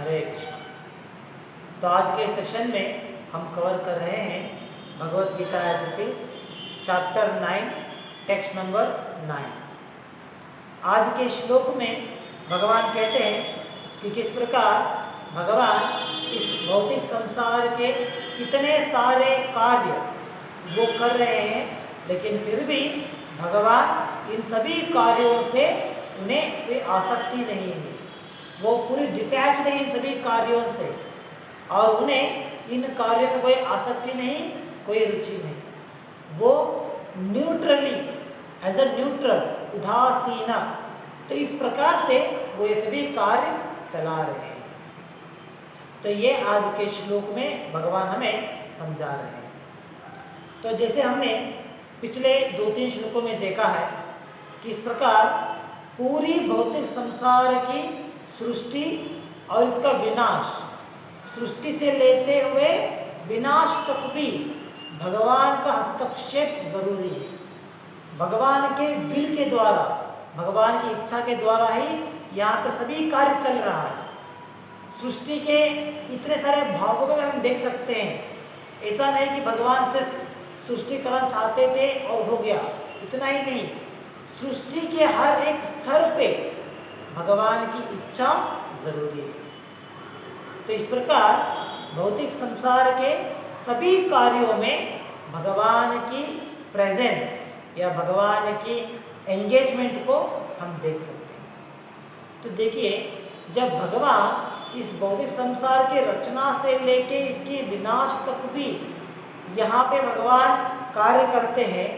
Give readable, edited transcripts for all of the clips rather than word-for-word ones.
हरे कृष्ण। तो आज के सेशन में हम कवर कर रहे हैं Bhagavad Gita as it is, chapter 9, text number 9। आज के श्लोक में भगवान कहते हैं कि किस प्रकार भगवान इस भौतिक संसार के इतने सारे कार्य वो कर रहे हैं, लेकिन फिर भी भगवान इन सभी कार्यों से उन्हें कोई आसक्ति नहीं है। वो पूरी डिटैच है इन सभी कार्यों से और उन्हें इन कार्यों में कोई आसक्ति नहीं, कोई रुचि नहीं। वो न्यूट्रली, एज अ न्यूट्रल, उदासीन, तो इस प्रकार से वो ये सभी कार्य चला रहे हैं। तो ये आज के श्लोक में भगवान हमें समझा रहे हैं। तो जैसे हमने पिछले 2-3 श्लोकों में देखा है कि इस प्रकार पूरी भौतिक संसार की सृष्टि और इसका विनाश, सृष्टि से लेते हुए विनाश तक भी भगवान का हस्तक्षेप जरूरी है। भगवान के विल के द्वारा, भगवान की इच्छा के द्वारा ही यहाँ पर सभी कार्य चल रहा है। सृष्टि के इतने सारे भागों में हम देख सकते हैं। ऐसा नहीं कि भगवान सिर्फ सृष्टि करना चाहते थे और हो गया, इतना ही नहीं, सृष्टि के हर एक स्तर पे भगवान की इच्छा जरूरी है। तो इस प्रकार भौतिक संसार के सभी कार्यों में भगवान की प्रेजेंस या भगवान की एंगेजमेंट को हम देख सकते हैं। तो देखिए, जब भगवान इस भौतिक संसार के रचना से लेके इसकी विनाश तक भी यहाँ पे भगवान कार्य करते हैं,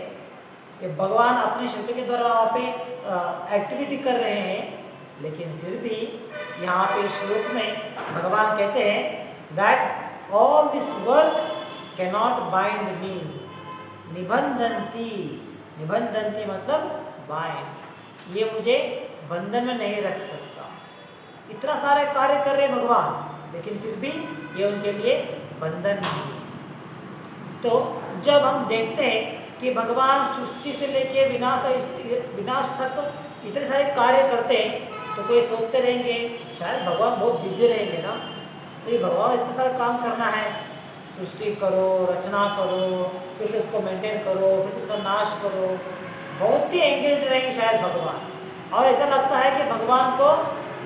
भगवान अपने शक्ति के द्वारा वहाँ पे एक्टिविटी कर रहे हैं, लेकिन फिर भी यहाँ पे श्लोक में भगवान कहते हैं that all this work can not bind me, निबंधन्ति, निबंधन्ति मतलब बाइंड, ये मुझे बंधन में नहीं रख सकता। इतना सारे कार्य कर रहे भगवान, लेकिन फिर भी ये उनके लिए बंधन नहीं। तो जब हम देखते हैं कि भगवान सृष्टि से लेके विनाश तक इतने सारे कार्य करते हैं, तो कोई सोचते रहेंगे शायद भगवान बहुत बिजी रहेंगे ना, तो ये भगवान इतना सारा काम करना है, सृष्टि करो, रचना करो, फिर से उसको मेंटेन करो, फिर से उसका नाश करो, बहुत ही एंगेज रहेंगे शायद भगवान। और ऐसा लगता है कि भगवान को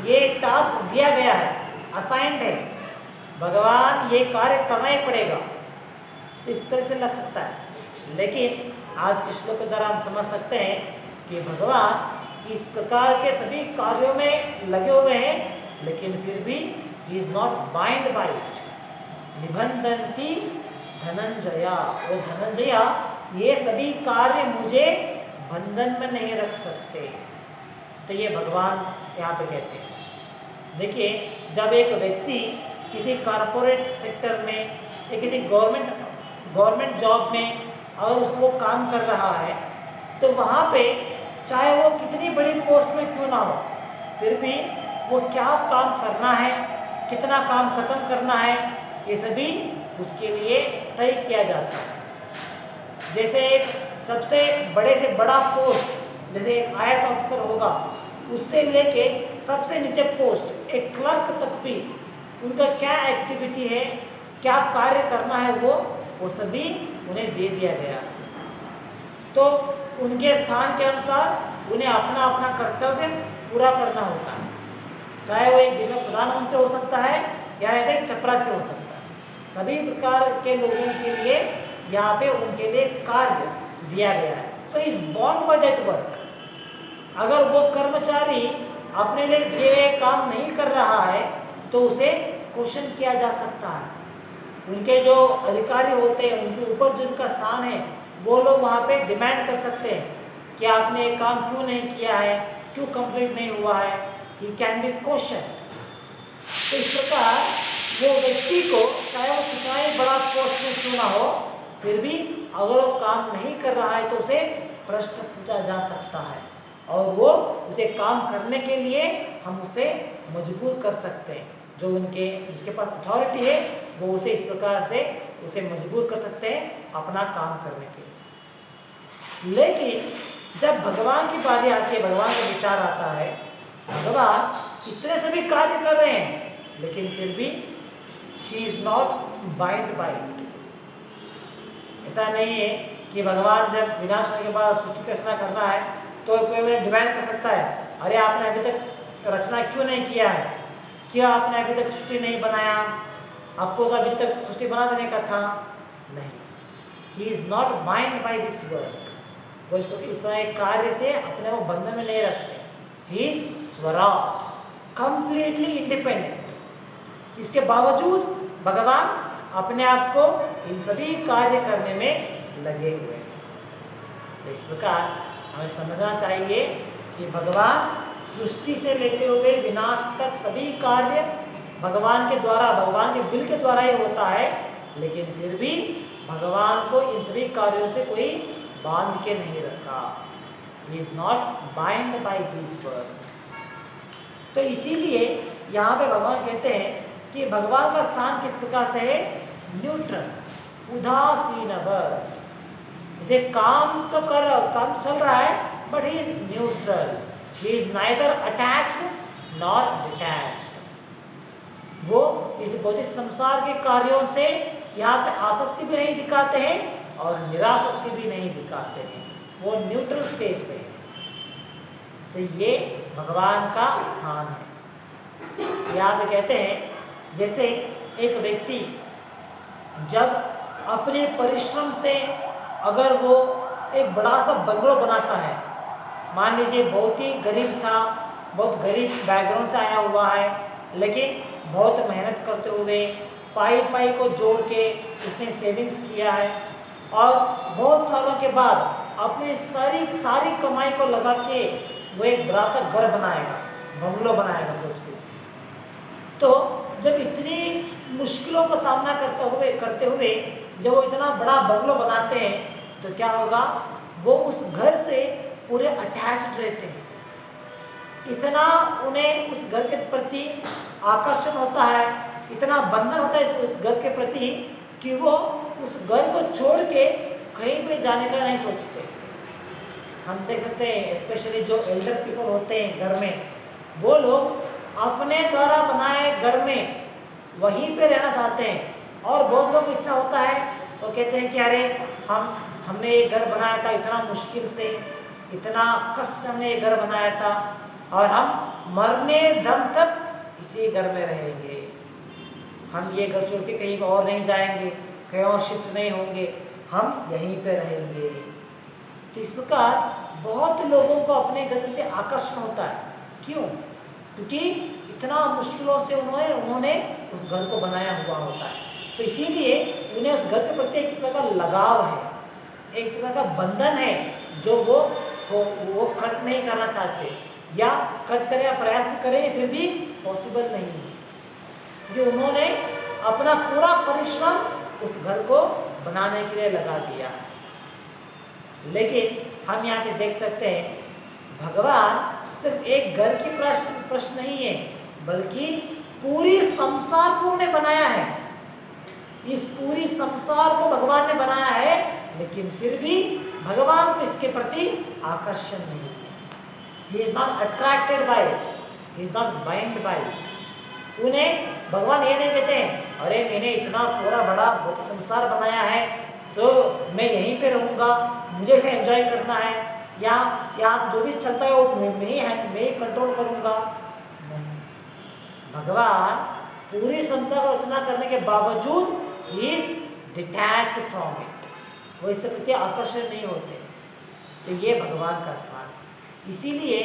ये टास्क दिया गया है, असाइंड है, भगवान ये कार्य करना ही पड़ेगा, तो इस तरह से लग सकता है। लेकिन आज के श्लोक के द्वारा हम समझ सकते हैं कि भगवान इस प्रकार के सभी कार्यों में लगे हुए हैं, लेकिन फिर भी he is not bind by it. निबंधन्ति धनंजया, वो धनंजया, ये सभी कार्य मुझे बंधन में नहीं रख सकते। तो ये भगवान यहाँ पे कहते हैं। देखिए, जब एक व्यक्ति किसी कॉरपोरेट सेक्टर में या किसी गवर्नमेंट जॉब में अगर उसको काम कर रहा है, तो वहाँ पे चाहे वो कितनी बड़ी पोस्ट में क्यों ना हो, फिर भी वो क्या काम करना है, कितना काम खत्म करना है, ये सभी उसके लिए तय किया जाता है। जैसे एक सबसे बड़े से बड़ा पोस्ट, जैसे एक IAS ऑफिसर होगा, उससे लेके सबसे नीचे पोस्ट एक क्लर्क तक भी उनका क्या एक्टिविटी है, क्या कार्य करना है, वो सभी उन्हें दे दिया गया। तो उनके स्थान के अनुसार उन्हें अपना अपना कर्तव्य पूरा करना होता है। चाहे वो एक देश का प्रधानमंत्री हो सकता है या एक चपरासी हो सकता है, सभी प्रकार के लोगों के लिए यहाँ पे उनके लिए कार्य दिया गया है। So is bond by that work. अगर वो कर्मचारी अपने लिए दिए गए काम नहीं कर रहा है, तो उसे क्वेश्चन किया जा सकता है। उनके जो अधिकारी होते हैं, उनके ऊपर जिनका स्थान है, वो लोग वहाँ पे डिमांड कर सकते हैं कि आपने ये काम क्यों नहीं किया है, क्यों कंप्लीट नहीं हुआ है, ही कैन बी क्वेश्चन। तो इस प्रकार वो व्यक्ति को चाहे वो कितना ही बड़ा पोस्ट में क्यों ना हो, फिर भी अगर वो काम नहीं कर रहा है तो उसे प्रश्न पूछा जा सकता है, और वो उसे काम करने के लिए हम उसे मजबूर कर सकते हैं। जो उनके जिसके पास अथॉरिटी है, वो उसे इस प्रकार से उसे मजबूर कर सकते हैं अपना काम करने के लिए। लेकिन जब भगवान की बारी आती है, भगवान का विचार आता है, भगवान इतने सभी कार्य कर रहे हैं, लेकिन फिर भी she is not bind by it. ऐसा नहीं है कि भगवान जब विनाश होने के बाद सृष्टि की रचना करना है तो कोई उन्हें डिमांड कर सकता है, अरे आपने अभी तक रचना क्यों नहीं किया है, क्या आपने अभी तक सृष्टि नहीं बनाया, आपको तो अभी तक सृष्टि बना देने का था। नहीं, he is not bind by this work. वो इस तरह एक कार्य से अपने को बंधन में नहीं रखते। ही इज स्वराट, कंप्लीटली इंडिपेंडेंट। इसके बावजूद भगवान अपने आप को इन सभी कार्य करने में लगे हुए हैं। तो इस प्रकार हमें समझना चाहिए कि भगवान सृष्टि से लेते हुए विनाश तक सभी कार्य भगवान के द्वारा, भगवान के विल के द्वारा ही होता है, लेकिन फिर भी भगवान को इन सभी कार्यों से कोई बांध के नहीं रखा। He is not bound by this world। तो इसीलिए यहाँ पे भगवान कहते हैं कि भगवान का स्थान किस प्रकार से है, न्यूट्रल, उदासीन। इसे काम तो चल रहा है, but he is neutral. He is neither attached nor detached. वो इस भौतिक संसार के कार्यों से यहाँ पे आसक्ति भी नहीं दिखाते हैं और निरासक्ति भी नहीं दिखाते हैं, वो न्यूट्रल स्टेज पे है। तो ये भगवान का स्थान है। यहाँ पे कहते हैं जैसे एक व्यक्ति जब अपने परिश्रम से अगर वो एक बड़ा सा बंगलो बनाता है, मान लीजिए बहुत ही गरीब था, बहुत गरीब बैकग्राउंड से आया हुआ है, लेकिन बहुत मेहनत करते हुए पाई पाई को जोड़ के उसने सेविंग्स किया है और बहुत सालों के बाद अपनी सारी कमाई को लगा के वो एक बड़ा सा घर बनाएगा, बंगलो बनाएगा सोच के। तो जब इतनी मुश्किलों का सामना करते हुए जब वो इतना बड़ा बंगलो बनाते हैं तो क्या होगा, वो उस घर से पूरे अटैच्ड रहते हैं। इतना उन्हें उस घर के प्रति आकर्षण होता है, इतना बंधन होता है उस घर के प्रति कि वो उस घर को छोड़ के कहीं पे जाने का नहीं सोचते। हम देख सकते हैं स्पेशली जो एल्डर पीपल होते हैं घर में, वो लोग अपने द्वारा बनाए घर में वहीं पे रहना चाहते हैं। और बहुत लोगों को इच्छा होता है, वो कहते हैं कि अरे हमने ये घर बनाया था इतना मुश्किल से, इतना कष्ट से हमने ये घर बनाया था और हम मरने दम तक इसी घर में रहेंगे, हम ये घर छोड़ के कहीं और नहीं जाएंगे, कहीं और शिफ्ट नहीं होंगे, हम यहीं पे रहेंगे। तो इस प्रकार बहुत लोगों को अपने घर के आकर्षण होता है। क्यों? क्योंकि इतना मुश्किलों से उन्होंने उस घर को बनाया हुआ होता है। तो इसीलिए उन्हें उस घर के प्रति एक प्रकार का लगाव है, एक प्रकार का बंधन है जो वो कट नहीं करना चाहते, या कट करने का प्रयास भी करेंगे फिर भी पॉसिबल नहीं है, क्योंकि उन्होंने अपना पूरा परिश्रम उस घर को बनाने के लिए लगा दिया। लेकिन हम यहाँ पे देख सकते हैं भगवान सिर्फ एक घर की प्रश्न नहीं है, बल्कि पूरी संसार को उन्होंने बनाया है। इस पूरी संसार को भगवान ने बनाया है, लेकिन फिर भी भगवान को इसके प्रति आकर्षण नहीं है। He is not attracted by it, he is not bound by it। उन्हें भगवान ये नहीं कहते हैं अरे मैंने इतना पूरा बड़ा भौतिक संसार बनाया है तो मैं यहीं पे रहूंगा, मुझे इसे एंजॉय करना है, या जो भी चलता है वो मैं ही कंट्रोल करूंगा। नहीं, भगवान पूरी संसार को रचना करने के बावजूद he is detached from it, वो इससे प्रति आकर्षण नहीं होते। तो ये भगवान का स्थान है। इसीलिए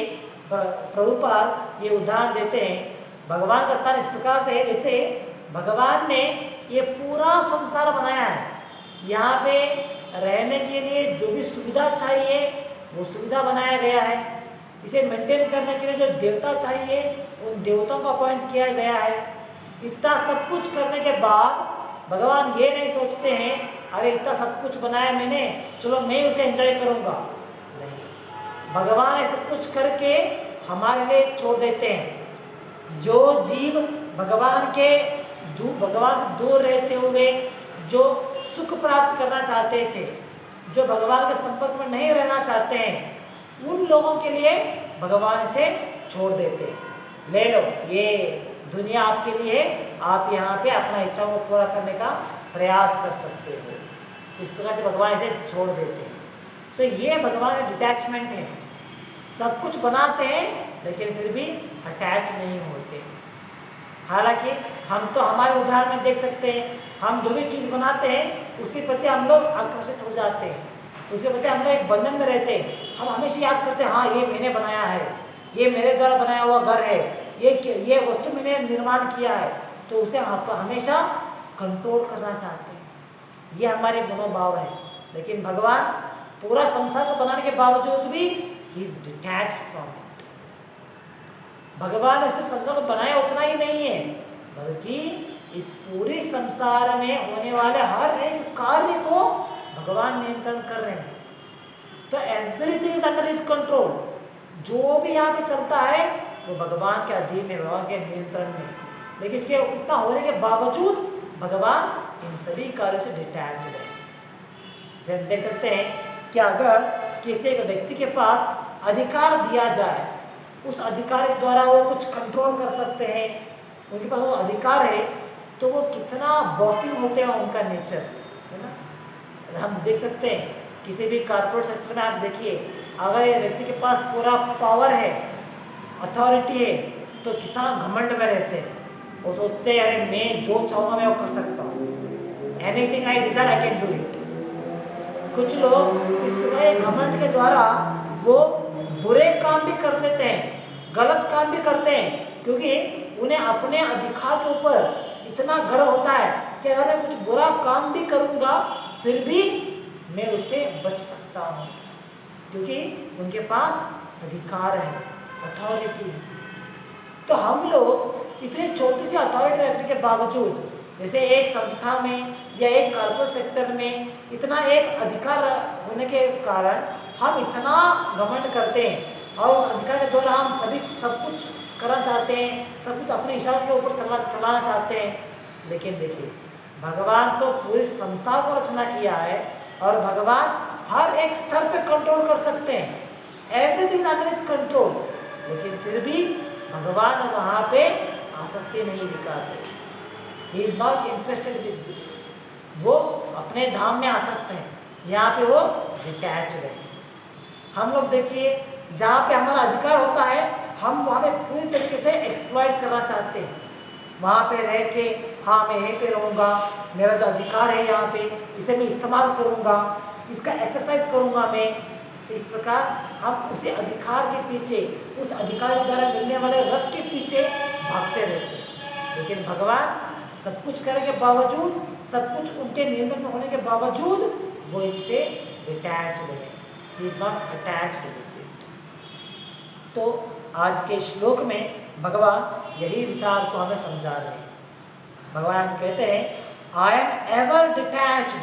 प्रभुपाद ये उदाहरण देते हैं, भगवान का स्थान इस प्रकार से है जैसे भगवान ने ये पूरा संसार बनाया है, यहाँ पे रहने के लिए जो भी सुविधा चाहिए वो सुविधा बनाया गया है, इसे मेंटेन करने के लिए जो देवता चाहिए उन देवताओं को अपॉइंट किया गया है। इतना सब कुछ करने के बाद भगवान ये नहीं सोचते हैं अरे इतना सब कुछ बनाया मैंने, चलो मैं उसे एंजॉय करूंगा। नहीं, भगवान ये सब कुछ करके हमारे लिए छोड़ देते हैं। जो जीव भगवान से दूर रहते हुए जो सुख प्राप्त करना चाहते थे, जो भगवान के संपर्क में नहीं रहना चाहते हैं, उन लोगों के लिए भगवान इसे छोड़ देते हैं। ले लो, ये दुनिया आपके लिए है, आप यहाँ पे अपना इच्छाओं को पूरा करने का प्रयास कर सकते हो। इस प्रकार से भगवान इसे छोड़ देते हैं। सो ये भगवान का डिटैचमेंट है। सब कुछ बनाते हैं लेकिन फिर भी अटैच नहीं होते। हालांकि हम तो हमारे उदाहरण में देख सकते हैं, हम जो भी चीज़ बनाते हैं उसके प्रति हम लोग आकर्षित हो जाते हैं, उसके प्रति हम लोग एक बंधन में रहते हैं। हम हमेशा याद करते हैं, हाँ ये मैंने बनाया है, ये मेरे द्वारा बनाया हुआ घर है, ये वस्तु मैंने निर्माण किया है, तो उसे हमेशा कंट्रोल करना चाहते हैं। ये हमारे मनोभाव है। लेकिन भगवान पूरा संसार को बनाने के बावजूद भी he is detached from it. भगवान ऐसे संसार को बनाया उतना ही नहीं है, बल्कि इस पूरे संसार में होने वाले हर एक कार्य को भगवान नियंत्रण कर रहे हैं। तो everything is under his control. जो भी यहाँ पे चलता है वो भगवान के अधीन में, भगवान के नियंत्रण में। लेकिन इसके इतना होने के बावजूद भगवान इन सभी कार्यों से डिटैच है। जैसे हम देख सकते हैं कि अगर किसी एक व्यक्ति के पास अधिकार दिया जाए, उस अधिकार के द्वारा वो कुछ कंट्रोल कर सकते हैं, उनके पास वो अधिकार है, तो वो कितना बॉसिंग होते हैं उनका नेचर, है ना। हम देख सकते हैं किसी भी कॉर्पोरेट सेक्टर में, आप देखिए अगर ये व्यक्ति के पास पूरा पावर है, अथॉरिटी है, तो कितना घमंड में रहते हैं। वो सोचते हैं अरे मैं जो चाहूँगा मैं वो कर सकता हूँ, anything I Dzire I can do it. कुछ लोग इस तरह घमंड के द्वारा वो बुरे काम भी कर देते हैं, गलत काम भी करते हैं, क्योंकि उन्हें अपने अधिकार के ऊपर इतना गर्व होता है कि अगर मैं कुछ बुरा काम भी करूंगा फिर भी मैं उससे बच सकता हूँ, क्योंकि उनके पास अधिकार है, अथॉरिटी है। तो हम लोग इतने छोटी सी अथॉरिटी रखने के बावजूद, जैसे एक संस्था में या एक कॉर्पोरेट सेक्टर में इतना एक अधिकार होने के कारण हम इतना घमंड करते हैं और उस अधिकार के द्वारा हम सब कुछ करना चाहते हैं, सब कुछ अपने इशारे के ऊपर चलाना चाहते हैं। लेकिन देखिए भगवान तो पूरे संसार को रचना किया है और भगवान हर एक स्तर पे कंट्रोल कर सकते हैं, एवरीथिंग अंडर हिज कंट्रोल। लेकिन फिर भी भगवान वहां पे आसक्ति नहीं दिखाते। ही is not interested with this. वो अपने धाम में आसक्त हैं, यहाँ पे वो डिटैच्ड है। हम लोग देखिए जहाँ पे हमारा अधिकार होता है हम वहाँ पे पूरी तरीके से एक्सप्लॉइट करना चाहते हैं। वहाँ पे रह के हाँ मैं यहीं पे रहूँगा, मेरा जो अधिकार है यहाँ पे इसे मैं इस्तेमाल करूँगा, इसका एक्सरसाइज करूँगा मैं। तो इस प्रकार हम उसी अधिकार के पीछे, उस अधिकार द्वारा मिलने वाले रस के पीछे भागते रहते हैं। लेकिन भगवान सब कुछ करने के बावजूद, सब कुछ उनके नियंत्रण में होने के बावजूद वो इससे डिटैच्ड है। He is not attached with it। तो आज के श्लोक में भगवान यही विचार को हमें समझा रहे हैं। भगवान कहते हैं आई एम एवर डिटैच्ड,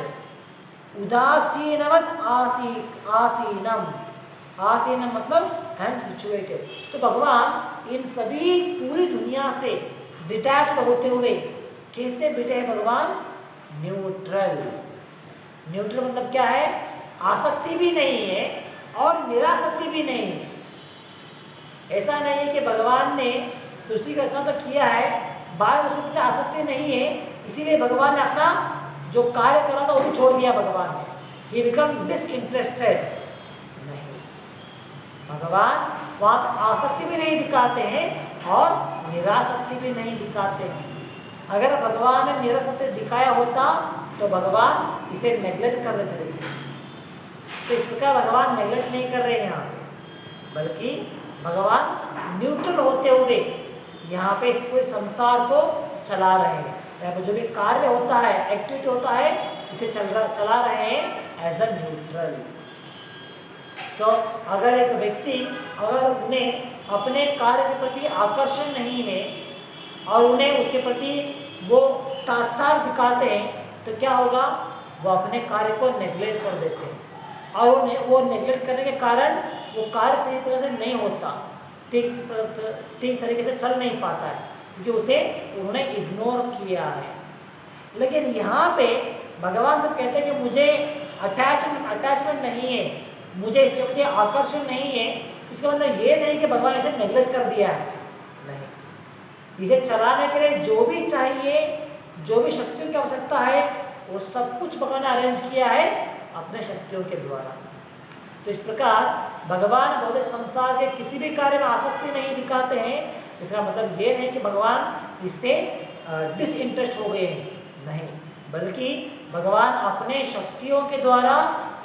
उदासीनवत आसीनम। आसीनम मतलब आई एम सिचुएटेड। तो भगवान इन सभी पूरी दुनिया से डिटैच्ड होते हुए कैसे बैठे हैं भगवान? न्यूट्रल। न्यूट्रल मतलब क्या है? आसक्ति भी नहीं है और निरासक्ति भी नहीं है। ऐसा नहीं है कि भगवान ने सृष्टि का रचना तो किया है, बाद उसके प्रति आसक्ति नहीं है, इसीलिए भगवान ने अपना जो कार्य करना था वो भी छोड़ दिया भगवान ने, ही बिकम डिसइंटरेस्टेड। नहीं, भगवान वहां पर आसक्ति भी नहीं दिखाते हैं और निरासक्ति भी नहीं दिखाते हैं। अगर भगवान ने निरासक्ति दिखाया होता तो भगवान इसे नेग्लेक्ट कर देते थे। तो इस प्रकार भगवान नेग्लेक्ट नहीं कर रहे हैं यहाँ पे, बल्कि भगवान न्यूट्रल होते हुए यहाँ पे इस पूरे संसार को चला रहे हैं। यहाँ पे जो भी कार्य होता है, एक्टिविटी होता है, इसे चला रहे हैं एज अ न्यूट्रल। तो अगर एक व्यक्ति, अगर उन्हें अपने कार्य के प्रति आकर्षण नहीं है और उन्हें उसके प्रति वो तात्सार दिखाते हैं, तो क्या होगा? वो अपने कार्य को नेग्लेक्ट कर देते हैं और वो नेग्लेक्ट करने के कारण वो कार्य सही तरह से नहीं होता, ठीक तरीके से चल नहीं पाता है, क्योंकि उसे उन्होंने इग्नोर किया है। लेकिन यहाँ पे भगवान जब कहते हैं कि मुझे अटैचमेंट नहीं है, मुझे इसके प्रति आकर्षण नहीं है, इसका मतलब ये नहीं कि भगवान इसे नेग्लेक्ट कर दिया है। नहीं, इसे चलाने के लिए जो भी चाहिए, जो भी शक्तियों की आवश्यकता है, वो सब कुछ भगवान ने अरेंज किया है अपने शक्तियों के द्वारा। तो इस प्रकार भगवान भौतिक संसार के किसी भी कार्य में आसक्ति नहीं दिखाते हैं। इसका मतलब ये नहीं कि भगवान इससे डिसइंटरेस्ट हो गए हैं, नहीं, बल्कि भगवान अपने शक्तियों के द्वारा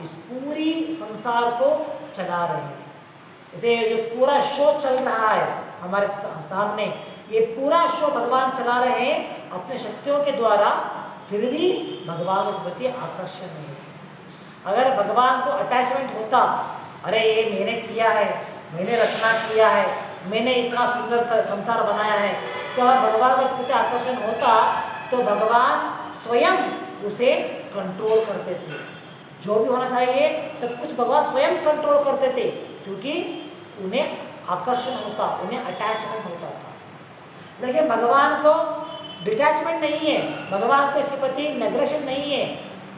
इस पूरी संसार को चला रहे हैं। इसे जो पूरा शो चल रहा है हमारे सामने, ये पूरा शो भगवान चला रहे हैं अपने शक्तियों के द्वारा, फिर भी भगवान उस प्रति आकर्षण नहीं है। अगर भगवान को अटैचमेंट होता, अरे ये मैंने किया है, मैंने रचना किया है, मैंने इतना सुंदर संसार बनाया है, तो अगर भगवान को इस प्रति आकर्षण होता तो भगवान स्वयं उसे कंट्रोल करते थे। जो भी होना चाहिए सब कुछ भगवान स्वयं कंट्रोल करते थे, क्योंकि उन्हें आकर्षण होता, उन्हें अटैचमेंट होता था। लेकिन भगवान को डिटैचमेंट नहीं है, भगवान को इसके प्रति नेग्लेक्शन नहीं है।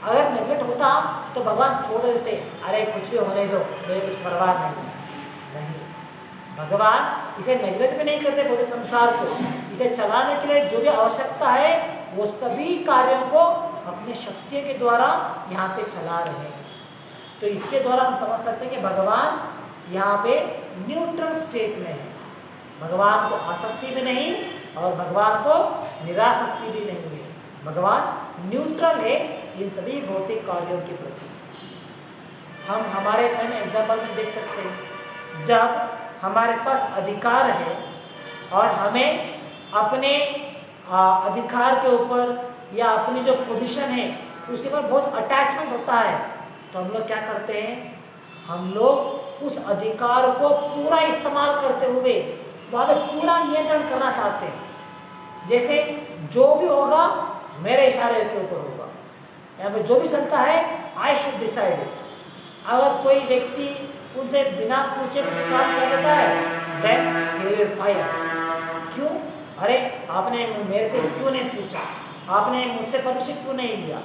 अगर नेग्लेक्ट होता तो भगवान छोड़ देते, अरे कुछ भी होने दो, मुझे कुछ परवाह नहीं। भगवान इसे नेग्लेक्ट भी नहीं करते पूरे संसार को। इसे चलाने के लिए जो भी आवश्यकता है वो सभी कार्यों को अपने शक्तियों के द्वारा यहाँ पे चला रहे हैं। तो इसके द्वारा हम समझ सकते हैं कि भगवान यहाँ पे न्यूट्रल स्टेट में है। भगवान को आसक्ति भी नहीं और भगवान को निरासक्ति भी नहीं है। भगवान न्यूट्रल है इन सभी भौतिक कार्यों के प्रति। हम हमारे स्वयं एग्जाम्पल में देख सकते हैं, जब हमारे पास अधिकार है और हमें अपने अधिकार के ऊपर या अपनी जो पोजीशन है उसी पर बहुत अटैचमेंट होता है, तो हम लोग क्या करते हैं, हम लोग उस अधिकार को पूरा इस्तेमाल करते हुए वहां पे पूरा नियंत्रण करना चाहते हैं। जैसे जो भी होगा मेरे इशारे के ऊपर होगा, यहाँ पे जो भी चलता है आई शुड डिसाइड इट। अगर कोई व्यक्ति उनसे बिना पूछे कुछ काम कर देता है, देन ही विल फायर। क्यों? अरे आपने मेरे से क्यों नहीं पूछा, आपने मुझसे परमिशन क्यों नहीं लिया?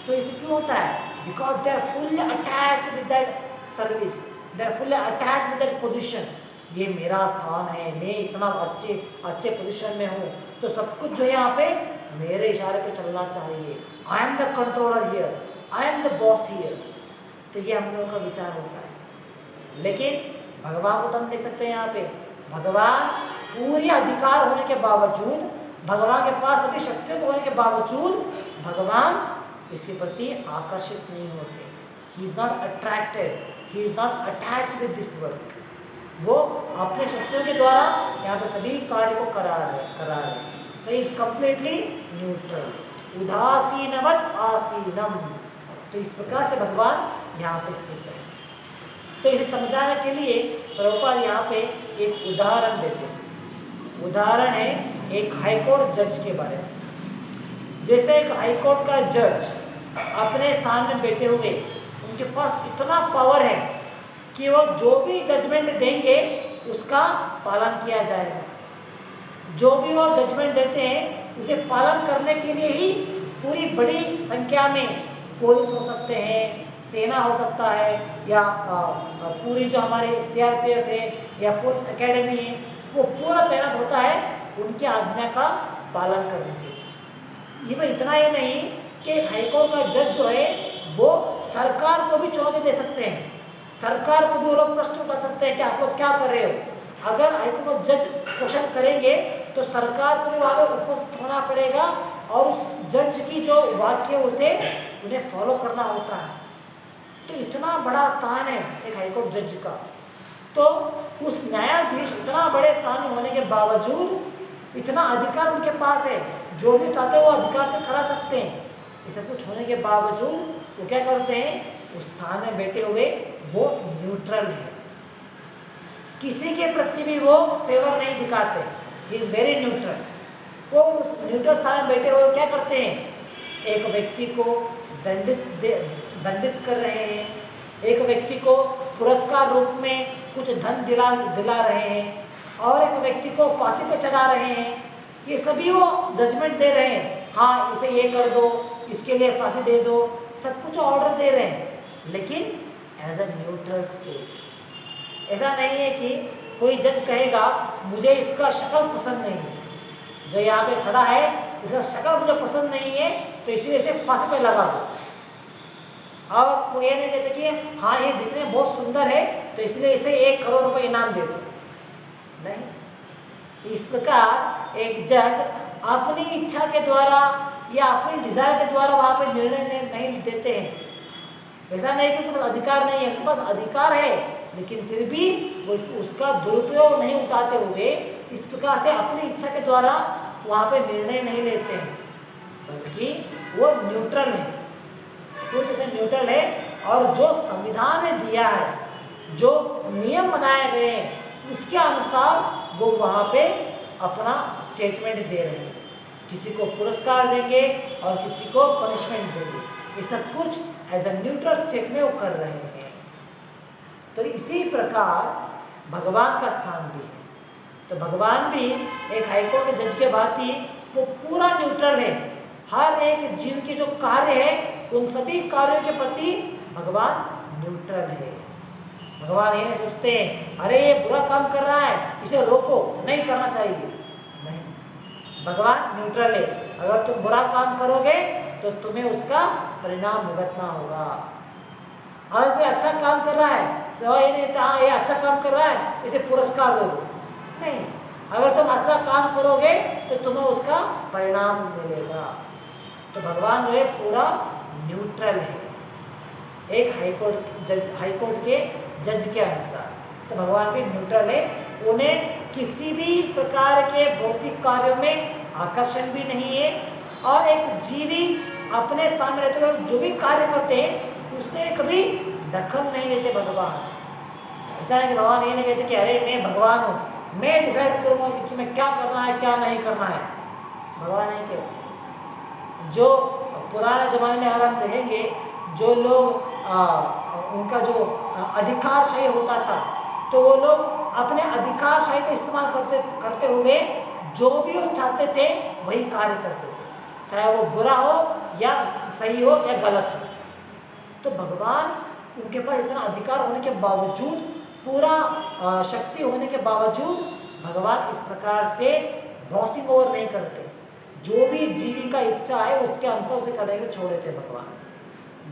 तो इसे क्यों होता है? Because they are fully attached with that service, they are fully attached with that position. ये मेरा स्थान है, मैं इतना अच्छे पोजीशन में हूँ, तो सब कुछ जो है यहाँ पे मेरे इशारे पे चलना चाहिए। I am the controller here, I am the boss here. तो ये हम लोगों का विचार होता है। लेकिन भगवान को तो हम देख सकते हैं, यहाँ पे भगवान पूरी अधिकार होने के बावजूद, भगवान के पास सभी शक्तियों होने के बावजूद भगवान इसके प्रति आकर्षित नहीं होते। ही is not attracted, he is not attached with this work. वो अपने शक्तियों के द्वारा यहाँ पे सभी कार्य को करा रहे हैं। So he is completely neutral, उदासीनवत आसीनम। तो इस प्रकार से भगवान यहाँ पे स्थित है। तो इसे समझाने के लिए प्रभुपाद यहाँ पे एक उदाहरण देते हैं। उदाहरण है एक हाईकोर्ट जज के बारे में। जैसे एक हाईकोर्ट का जज अपने स्थान में बैठे हुए, उनके पास इतना पावर है कि वो जो भी जजमेंट देंगे उसका पालन किया जाएगा। जो भी वो जजमेंट देते हैं उसे पालन करने के लिए ही पूरी बड़ी संख्या में पुलिस हो सकते हैं, सेना हो सकता है, या पूरी जो हमारे सीआरपीएफ है या पुलिस एकेडमी है, वो पूरा तैनात होता है उनकी आज्ञा का पालन करने के लिए। ये इतना ही नहीं कि हाईकोर्ट का जज जो है वो सरकार को भी चुनौती दे सकते हैं, सरकार को भी वो लोग प्रश्न उठा सकते हैं कि आप लोग क्या कर रहे हो। अगर हाईकोर्ट का जज क्वेश्चन करेंगे तो सरकार को भी वहां पर उपस्थित होना पड़ेगा और उस जज की जो वाक्य उसे उन्हें फॉलो करना होता है। तो इतना बड़ा स्थान है एक हाईकोर्ट जज का। तो उस न्यायाधीश इतना बड़े स्थान में होने के बावजूद इतना अधिकार उनके पास है, जो भी चाहते हैं वो अधिकार से करा सकते हैं। इसे कुछ होने के बावजूद वो क्या करते हैं, उस स्थान में बैठे हुए वो न्यूट्रल है, किसी के प्रति भी वो फेवर नहीं दिखाते। He is very neutral. वो उस न्यूट्रल स्थान में बैठे हुए क्या करते हैं, एक व्यक्ति को दंडित कर रहे हैं, एक व्यक्ति को पुरस्कार रूप में कुछ धन दिला रहे हैं, और एक व्यक्ति को फांसी पे चढ़ा रहे हैं। ये सभी वो जजमेंट दे रहे हैं, हाँ इसे ये कर दो, इसके लिए फांसी दे दो, सब कुछ ऑर्डर दे रहे हैं। लेकिन एज अ न्यूट्रल स्टेट। ऐसा नहीं है कि कोई जज कहेगा मुझे इसका शक्ल पसंद नहीं है, जो यहाँ पे खड़ा है इसका शक्ल मुझे पसंद नहीं है तो इसीलिए इसे फांसी पे लगा दो। और वो ये नहीं कहते कि हाँ ये दिखने में बहुत सुंदर है तो इसलिए इसे 1 करोड़ रुपए इनाम दे दो। नहीं, इस प्रकार एक जज अपनी इच्छा के द्वारा या अपनी डिजायर के द्वारा वहां पे निर्णय नहीं देते हैं। ऐसा नहीं कि उनके पास अधिकार नहीं है, उनके पास अधिकार है, लेकिन फिर भी वो उसका दुरुपयोग नहीं उठाते हुए इस प्रकार से अपनी इच्छा के द्वारा वहां पे निर्णय नहीं लेते हैं, बल्कि वो न्यूट्रल है। तो जैसे न्यूट्रल है और जो संविधान ने दिया है, जो नियम बनाए गए हैं उसके अनुसार वो वहां पे अपना स्टेटमेंट दे रहे हैं। किसी को पुरस्कार देंगे और किसी को पनिशमेंट देंगे, ये सब कुछ एज अ न्यूट्रल स्टेट में वो कर रहे हैं। तो इसी प्रकार भगवान का स्थान भी है। तो भगवान भी एक हाईकोर्ट के जज के भांति वो पूरा न्यूट्रल है। हर एक जीव के जो कार्य है उन सभी कार्यों के प्रति भगवान न्यूट्रल है। भगवान ये नहीं सोचते अरे ये बुरा काम कर रहा है इसे रोको, नहीं करना चाहिए, नहीं। भगवान न्यूट्रल है। अगर तुम बुरा काम करोगे तो तुम्हें उसका परिणाम भुगतना होगा। अगर कोई अच्छा काम कर रहा है तो ये नहीं हाँ ये अच्छा काम कर रहा है इसे पुरस्कार दे दो, नहीं। अगर तुम अच्छा काम करोगे तो तुम्हें उसका परिणाम मिलेगा। तो भगवान जो है पूरा न्यूट्रल है एक हाईकोर्ट के जज के अनुसार। तो भगवान भी न्यूट्रल है, उन्हें किसी भी प्रकार के भौतिक कार्यों में आकर्षण भी नहीं है और एक जीवी अपने स्थान में रहते हुए जो भी कार्य करते हैं उसमें कभी दखल नहीं लेते भगवान। ऐसा नहीं कि भगवान ये नहीं कहते कि अरे मैं भगवान हूँ, मैं डिसाइड करूंगा कि तुम्हें क्या करना है क्या नहीं करना है। भगवान नहीं कहते। जो पुराने जमाने में अगर हम देखेंगे जो लोग उनका जो अधिकारशाही होता था तो वो लोग अपने अधिकारशाही का इस्तेमाल करते हुए जो भी वो चाहते थे वही कार्य करते थे, चाहे वो बुरा हो या सही हो या गलत हो। तो भगवान उनके पास इतना अधिकार होने के बावजूद, पूरा शक्ति होने के बावजूद भगवान इस प्रकार से बॉसिंग ओवर नहीं करते। जो भी जीवी का इच्छा है उसके अंतर से करने के छोड़ देते भगवान।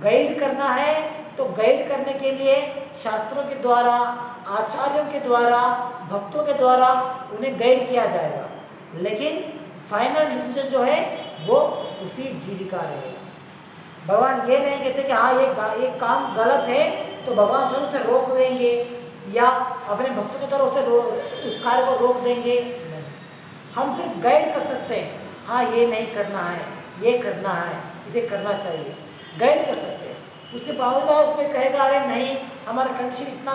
गाइड करना है तो गाइड करने के लिए शास्त्रों के द्वारा, आचार्यों के द्वारा, भक्तों के द्वारा उन्हें गाइड किया जाएगा, लेकिन फाइनल डिसीजन जो है वो उसी जीवी का रहेगा। भगवान ये नहीं कहते कि हाँ ये काम गलत है तो भगवान स्वयं से रोक देंगे या अपने भक्तों की तरफ से उस कार्य को रोक देंगे। नहीं, हम सिर्फ गाइड कर सकते हैं, हाँ ये नहीं करना है, ये करना है, इसे करना चाहिए, गाइड कर सकते हैं। उसके बावजूद कोई कहेगा अरे नहीं हमारा कंडीशन इतना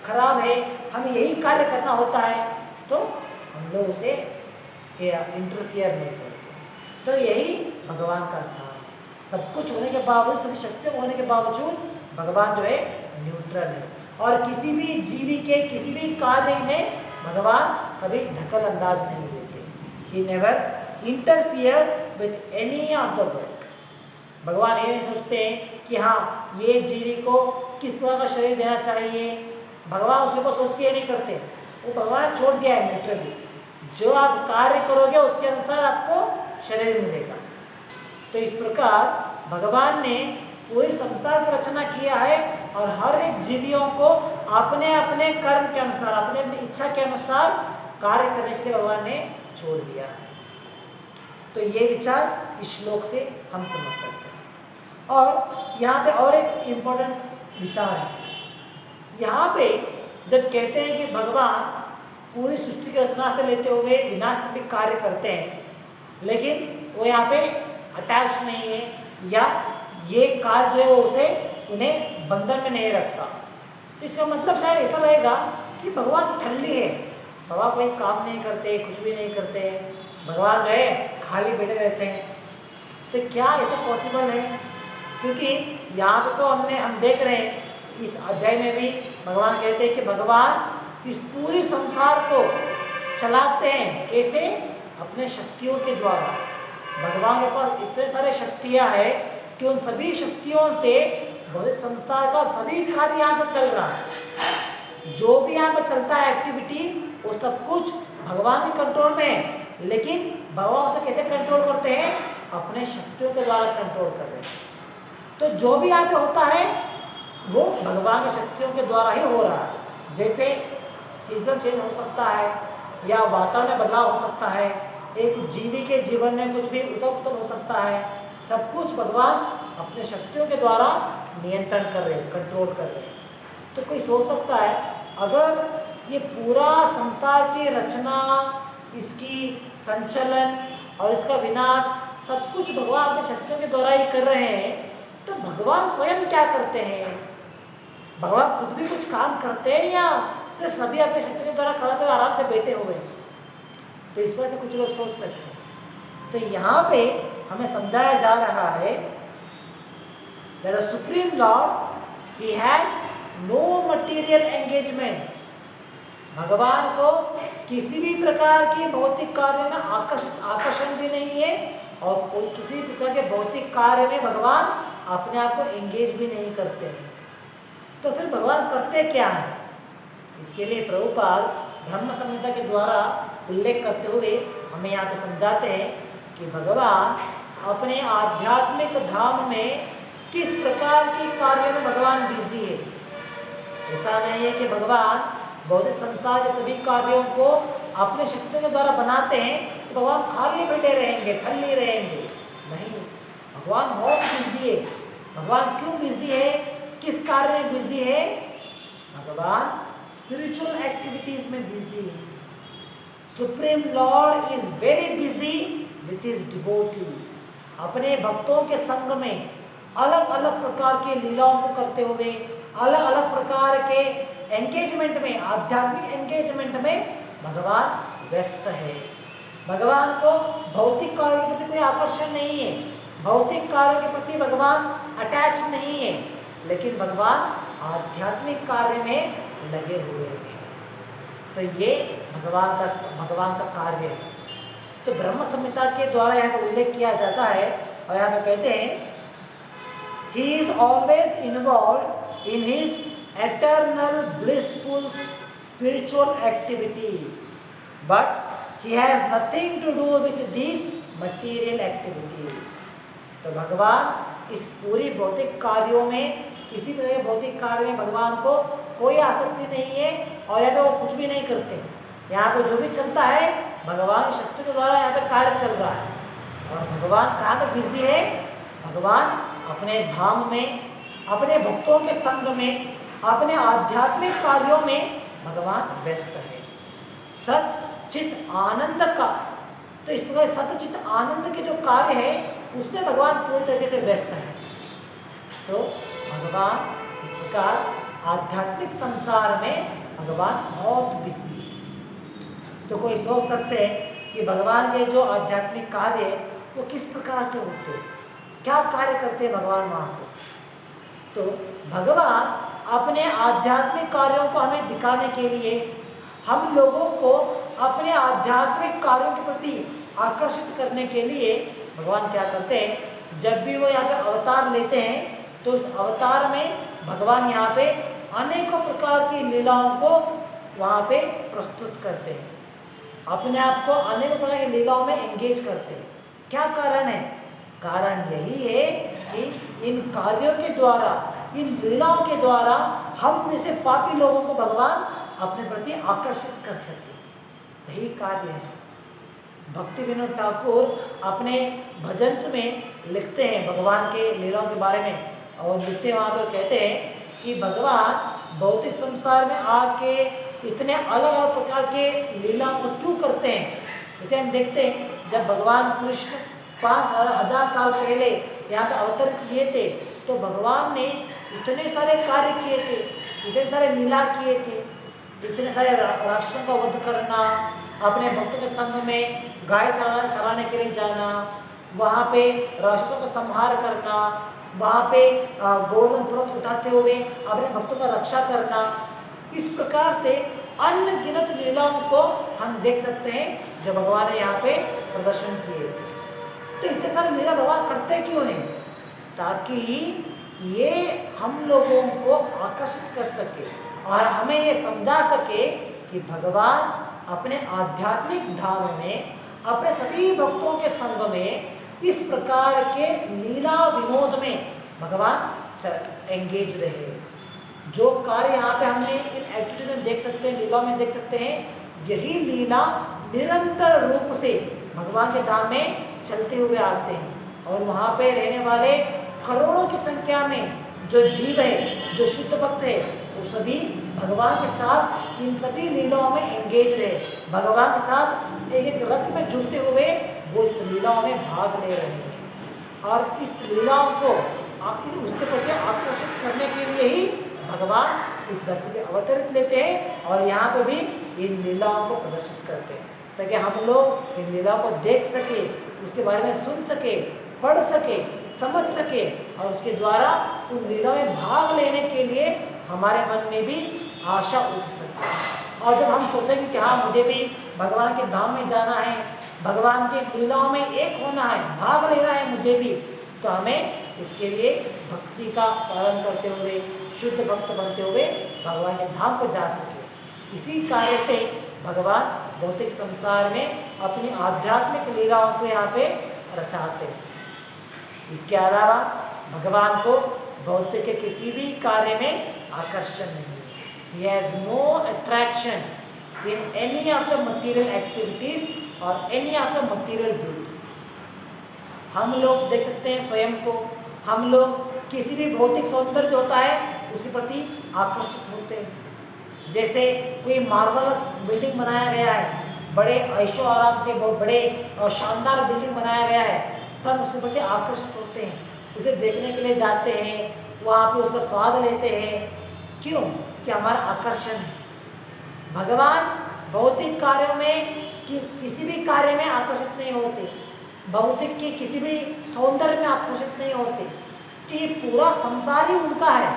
खराब है, हमें यही कार्य करना होता है, तो हम लोग उसे इंटरफियर नहीं करते। तो यही भगवान का स्थान है। सब कुछ होने के बावजूद, सभी शक्तियों होने के बावजूद भगवान जो है न्यूट्रल है और किसी भी जीवी के किसी भी कार्य में भगवान कभी दखल अंदाज नहीं देते। He never interfere with any of the work। भगवान ये नहीं सोचते हैं कि हाँ ये जीवी को किस तरह का शरीर देना चाहिए, भगवान उसके ऊपर सोच के ये नहीं करते। वो भगवान छोड़ दिया है न्यूट्रली, जो आप कार्य करोगे उसके अनुसार आपको शरीर मिलेगा। तो इस प्रकार भगवान ने पूरे संसार की रचना किया है और हर एक जीवियों को अपने अपने कर्म के अनुसार, अपने अपनी इच्छा के अनुसार कार्य करने के लिए भगवान ने छोड़ दिया है। तो ये विचार इस श्लोक से हम समझ सकते हैं। और यहाँ पे और एक इम्पोर्टेंट विचार है। यहाँ पे जब कहते हैं कि भगवान पूरी सृष्टि की रचना से लेते हुए विनाश तक भी कार्य करते हैं, लेकिन वो यहाँ पे अटैच नहीं है या ये कार्य जो है वो उसे उन्हें बंधन में नहीं रखता। इसका मतलब शायद ऐसा रहेगा कि भगवान ठल्ली है, भगवान कोई काम नहीं करते, कुछ भी नहीं करते, भगवान जो है खाली बैठे रहते हैं। तो क्या ऐसा पॉसिबल है? क्योंकि यहाँ पे तो हम देख रहे हैं इस अध्याय में भी भगवान कहते हैं कि भगवान इस पूरी संसार को चलाते हैं। कैसे? अपने शक्तियों के द्वारा। भगवान के पास इतने सारे शक्तियां हैं कि उन सभी शक्तियों से संसार का सभी कार्य यहाँ पर चल रहा है। जो भी यहाँ पर चलता है एक्टिविटी, वो सब कुछ भगवान के कंट्रोल में है, लेकिन भगवान उसे कैसे कंट्रोल करते हैं? अपने शक्तियों के द्वारा कंट्रोल कर रहे हैं। तो जो भी यहाँ पे होता है वो भगवान की शक्तियों के द्वारा ही हो रहा है। जैसे सीजन चेंज हो सकता है या वातावरण में बदलाव हो सकता है, एक जीवी के जीवन में कुछ भी उथल पुथल हो सकता है, सब कुछ भगवान अपने शक्तियों के द्वारा नियंत्रण कर रहे हैं, कंट्रोल कर रहे हैं। तो कोई सोच सकता है अगर ये पूरा संसार की रचना, इसकी संचलन और इसका विनाश सब कुछ भगवान अपनी शक्तियों के द्वारा ही कर रहे हैं, तो भगवान स्वयं क्या करते हैं? भगवान खुद भी कुछ काम करते हैं या सिर्फ सभी अपनी शक्तियों के द्वारा कराते हुए आराम से बैठे हुए? तो इस वजह से कुछ लोग सोच सकते हैं। तो यहाँ पे हमें समझाया जा रहा है that the Supreme Lord, he has no material engagements. भगवान को किसी भी प्रकार की भौतिक कार्य में आकर्षण भी नहीं है और कोई किसी भी प्रकार के भौतिक कार्य में भगवान अपने आप को एंगेज भी नहीं करते हैं। तो फिर भगवान करते क्या है? इसके लिए प्रभुपाद ब्रह्म संहिता के द्वारा उल्लेख करते हुए हमें यहाँ पे समझाते हैं कि भगवान अपने आध्यात्मिक धाम में किस प्रकार के कार्य में भगवान बिजी है। ऐसा नहीं है कि भगवान भौतिक संसार के सभी कार्यों को अपने शक्तियों के द्वारा बनाते हैं तो भगवान खाली बैठे रहेंगे, खाली रहेंगे। नहीं, भगवान बहुत बिजी है। भगवान क्यों बिजी है? किस कार्य में बिजी है? भगवान स्पिरिचुअल एक्टिविटीज में बिजी है। Supreme Lord is very busy with his devotees. अपने भक्तों के संग में अलग अलग प्रकार की लीलाओं को करते हुए, अलग अलग प्रकार के एंगेजमेंट में, आध्यात्मिक एंगेजमेंट में भगवान व्यस्त है। भगवान को भौतिक कार्य के प्रति कोई आकर्षण नहीं है, भौतिक कार्य के प्रति भगवान अटैच नहीं है, लेकिन भगवान आध्यात्मिक कार्य में लगे हुए हैं। तो ये भगवान का कार्य है। तो ब्रह्म संहिता के द्वारा यहाँ पर उल्लेख किया जाता है और यहाँ पे कहते हैं He is always involved in his eternal blissful spiritual activities, but he has nothing to do with these material activities. तो भगवान इस पूरी भौतिक कार्यों में, किसी तरह के भौतिक कार्य में भगवान को कोई आसक्ति नहीं है और यहाँ पे वो कुछ भी नहीं करते। यहाँ पे जो भी चलता है भगवान की शक्ति के द्वारा यहाँ पे कार्य चल रहा है। और भगवान कहाँ पे बिजी है? भगवान अपने धाम में, अपने भक्तों के संग में, अपने आध्यात्मिक कार्यों में भगवान व्यस्त है। सत चित आनंद का, तो इस प्रकार सत चित आनंद के जो कार्य है उसमें भगवान पूरी तरीके से व्यस्त है। तो भगवान इस प्रकार आध्यात्मिक संसार में भगवान बहुत बिजी है। तो कोई सोच सकते हैं कि भगवान के जो आध्यात्मिक कार्य है वो किस प्रकार से होते हैं, क्या कार्य करते हैं भगवान वहां पर? तो भगवान अपने आध्यात्मिक कार्यों को हमें दिखाने के लिए, हम लोगों को अपने आध्यात्मिक कार्यों के प्रति आकर्षित करने के लिए भगवान क्या करते हैं? जब भी वो यहाँ पे अवतार लेते हैं तो उस अवतार में भगवान यहाँ पे अनेकों प्रकार की लीलाओं को वहाँ पे प्रस्तुत करते हैं, अपने आप को अनेकों प्रकार की लीलाओं में एंगेज करते हैं। क्या कारण है? कारण यही है कि इन कार्यों के द्वारा, इन लीलाओं के द्वारा हम जैसे पापी लोगों को भगवान अपने प्रति आकर्षित कर सके। यही कार्य है। भक्ति विनोद ठाकुर अपने भजन में लिखते हैं भगवान के लीलाओं के बारे में, और लिखते हैं वहाँ पर, कहते हैं कि भगवान भौतिक संसार में आके इतने अलग अलग प्रकार के लीलाओं को क्यों करते हैं। जैसे हम देखते हैं जब भगवान कृष्ण 5000 साल पहले यहाँ पे अवतरित किए थे तो भगवान ने इतने सारे कार्य किए थे, इतने सारे लीला किए थे, इतने सारे राक्षसों का वध करना, अपने भक्तों के संग में गाय चराने के लिए जाना, वहाँ पे राक्षसों का संहार करना, वहाँ पे गोवर्धन पर्वत उठाते हुए अपने भक्तों का रक्षा करना। इस प्रकार से अनगिनत लीलाओं को हम देख सकते हैं जो भगवान ने यहाँ पे प्रदर्शन किए। तो इतने सारे लीला भगवान करते क्यों हैं? ताकि ये हम लोगों को आकर्षित कर सके और हमें ये समझा सके कि भगवान अपने आध्यात्मिक धाम में अपने सभी भक्तों के संग में इस प्रकार के लीला विनोद में भगवान एंगेज रहे। जो कार्य यहाँ पे हमने इन एक्टिविटी में देख सकते हैं, लीला में देख सकते हैं, यही लीला निरंतर रूप से भगवान के धाम में चलते हुए आते हैं। और वहाँ पे रहने वाले करोड़ों की संख्या में जो जीव है, जो शुद्ध भक्त है, वो सभी भगवान के साथ इन सभी लीलाओं में एंगेज रहे। भगवान के साथ एक एक रस में जुड़ते हुए वो इस लीलाओं में भाग ले रहे हैं। और इस लीलाओं को उसके प्रति आकर्षित करने के लिए ही भगवान इस धरती पे अवतरित लेते हैं और यहाँ पे भी इन लीलाओं को प्रदर्शित करते हैं, ताकि हम लोग इन लीलाओं को देख सके, उसके बारे में सुन सके, पढ़ सके, समझ सके और उसके द्वारा उन लीलाओं में भाग लेने के लिए हमारे मन में भी आशा उठ सके। और जब हम सोचेंगे कि हाँ, मुझे भी भगवान के धाम में जाना है, भगवान के लीलाओं में एक होना है, भाग लेना है मुझे भी, तो हमें उसके लिए भक्ति का पालन करते हुए, शुद्ध भक्त बनते हुए भगवान के धाम को जा सके। इसी कार्य से भगवान भौतिक संसार में अपनी आध्यात्मिक लीलाओं को यहाँ पे रचाते हैं। इसके अलावा भगवान को भौतिक के किसी भी कार्य में आकर्षण नहीं है। He has no attraction in any of the material activities or any of the material beauty. हम लोग देख सकते हैं स्वयं को, हम लोग किसी भी भौतिक सौंदर्य जो होता है उसके प्रति आकर्षित होते हैं। जैसे कोई मार्वलस बिल्डिंग बनाया गया है, बड़े ऐशो आराम से बहुत बड़े और शानदार बिल्डिंग बनाया गया है, तो हम उसके प्रति आकर्षित होते हैं, उसे देखने के लिए जाते हैं, वहाँ पे उसका स्वाद लेते हैं। क्यों? कि हमारा आकर्षण है। भगवान भौतिक कार्यों में किसी भी कार्य में आकर्षित नहीं होते, भौतिक के किसी भी सौंदर्य में आकर्षित नहीं होते, कि ये पूरा संसार ही उनका है,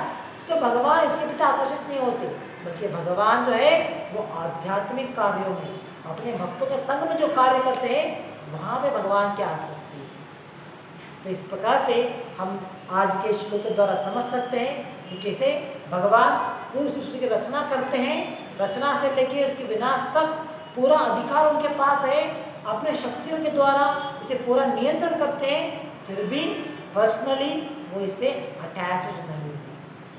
तो भगवान इसके प्रति आकर्षित नहीं होते। बल्कि भगवान जो है वो आध्यात्मिक कार्यों में अपने भक्तों के संग में जो कार्य करते हैं वहां पे भगवान की आसक्ति है। तो इस प्रकार से हम आज के श्लोक के द्वारा समझ सकते हैं कि कैसे भगवान पूरी सृष्टि की रचना करते हैं, रचना से लेकर उसके विनाश तक पूरा अधिकार उनके पास है, अपने शक्तियों के द्वारा इसे पूरा नियंत्रण करते हैं, फिर भी पर्सनली वो इससे अटैच्ड नहीं है।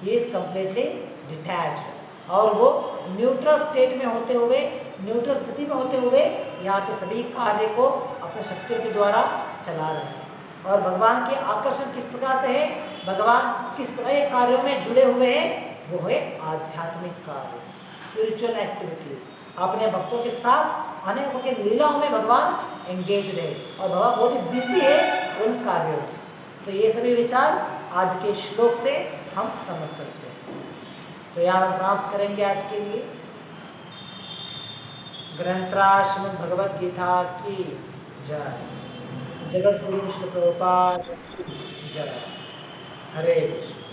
ही इज कंप्लीटली डिटैच्ड और वो न्यूट्रल स्टेट में होते हुए, न्यूट्रल स्थिति में होते हुए यहाँ पे सभी कार्य को अपने शक्तियों के द्वारा चला रहे हैं। और भगवान के आकर्षण किस प्रकार से है, भगवान किस प्रकार के कार्यों में जुड़े हुए हैं, वो है आध्यात्मिक कार्य, स्पिरिचुअल एक्टिविटीज। अपने भक्तों के साथ अनेकों के लीलाओं में भगवान एंगेज रहे और भगवान बहुत ही बिजी है उन कार्यों में। तो ये सभी विचार आज के श्लोक से हम समझ सकते हैं। तो यहाँ समाप्त करेंगे आज के लिए। ग्रंथराज श्रीमद् भगवद गीता की जय। जगत गुरु श्री प्रभुपाद जय। हरे कृष्ण।